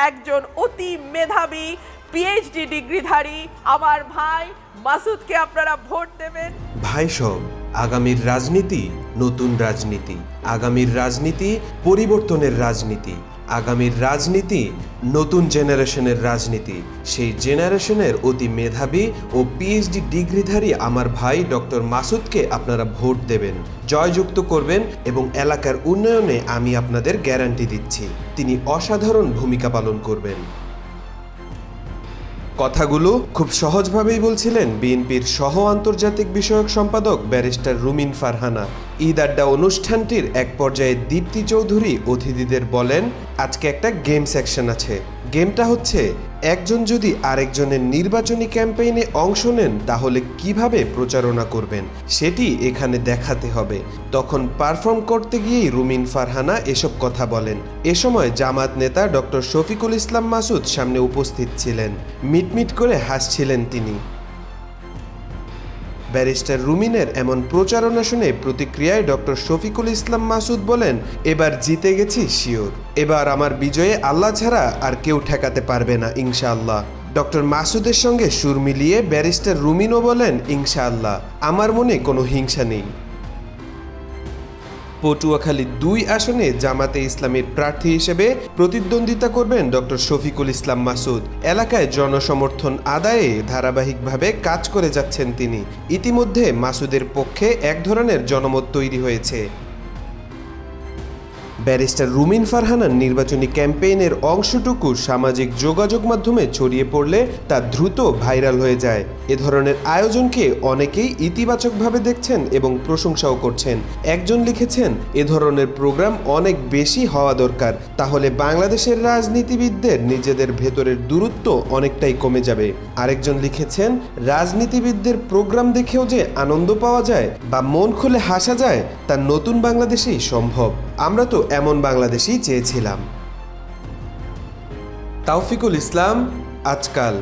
একজন অতি মেধাবী পিএইচডি ডিগ্রিধারী আমার ভাই মাসুদকে আপনারা ভোট দেবেন। ভাই সব, আগামীর রাজনীতি নতুন রাজনীতি, আগামীর রাজনীতি পরিবর্তনের রাজনীতি, আগামীর রাজনীতি নতুন জেনারেশনের রাজনীতি। সেই জেনারেশনের অতি মেধাবী ও পিএইচডি ডিগ্রিধারী আমার ভাই ডক্টর মাসুদকে আপনারা ভোট দেবেন, জয়যুক্ত করবেন এবং এলাকার উন্নয়নে আমি আপনাদের গ্যারান্টি দিচ্ছি তিনি অসাধারণ ভূমিকা পালন করবেন। কথাগুলো খুব সহজভাবেই বলছিলেন বিএনপির সহ আন্তর্জাতিক বিষয়ক সম্পাদক ব্যারিস্টার রুমিন ফারহানা। ঈদ আড্ডা অনুষ্ঠানটির এক পর্যায়ে দীপ্তি চৌধুরী অতিথিদের বলেন, আজকে একটা গেম সেকশন আছে। গেমটা হচ্ছে, একজন যদি আরেকজনের নির্বাচনী ক্যাম্পেইনে অংশ নেন তাহলে কিভাবে প্রচারণা করবেন সেটি এখানে দেখাতে হবে। তখন পারফর্ম করতে গিয়েই রুমিন ফারহানা এসব কথা বলেন। এ সময় জামাত নেতা ডক্টর শফিকুল ইসলাম মাসুদ সামনে উপস্থিত ছিলেন। মিটমিট করে হাসছিলেন তিনি। ব্যারিস্টার রুমিনের এমন প্রচারণা শুনে প্রতিক্রিয়ায় ডক্টর শফিকুল ইসলাম মাসুদ বলেন, এবার জিতে গেছি শিওর, এবার আমার বিজয়ে আল্লাহ ছাড়া আর কেউ ঠেকাতে পারবে না ইনশাআল্লাহ। ডক্টর মাসুদের সঙ্গে সুর মিলিয়ে ব্যারিস্টার রুমিনও বলেন, ইনশাআল্লাহ, আমার মনে কোনো হিংসা নেই। পটুয়াখালী ২ আসনে জামাতে ইসলামীর প্রার্থী হিসেবে প্রতিদ্বন্দ্বিতা করবেন ডক্টর শফিকুল ইসলাম মাসুদ। এলাকায় জনসমর্থন আদায়ে ধারাবাহিকভাবে কাজ করে যাচ্ছেন তিনি। ইতিমধ্যে মাসুদের পক্ষে এক ধরনের জনমত তৈরি হয়েছে। ব্যারিস্টার রুমিন ফারহানার নির্বাচনী ক্যাম্পেইনের অংশটুকু সামাজিক যোগাযোগ মাধ্যমে ছড়িয়ে পড়লে তা দ্রুত ভাইরাল হয়ে যায়। এ ধরনের আয়োজনকে অনেকেই ইতিবাচকভাবে দেখছেন এবং প্রশংসাও করছেন। একজন লিখেছেন, এ ধরনের প্রোগ্রাম অনেক বেশি হওয়া দরকার, তাহলে বাংলাদেশের রাজনীতিবিদদের নিজেদের ভেতরের দূরত্ব অনেকটাই কমে যাবে। আরেকজন লিখেছেন, রাজনীতিবিদদের প্রোগ্রাম দেখেও যে আনন্দ পাওয়া যায় বা মন খুলে হাসা যায় তা নতুন বাংলাদেশেই সম্ভব। আমরা তো এমন বাংলাদেশই চেয়েছিলাম। তাওফিকুল ইসলাম, আজকাল।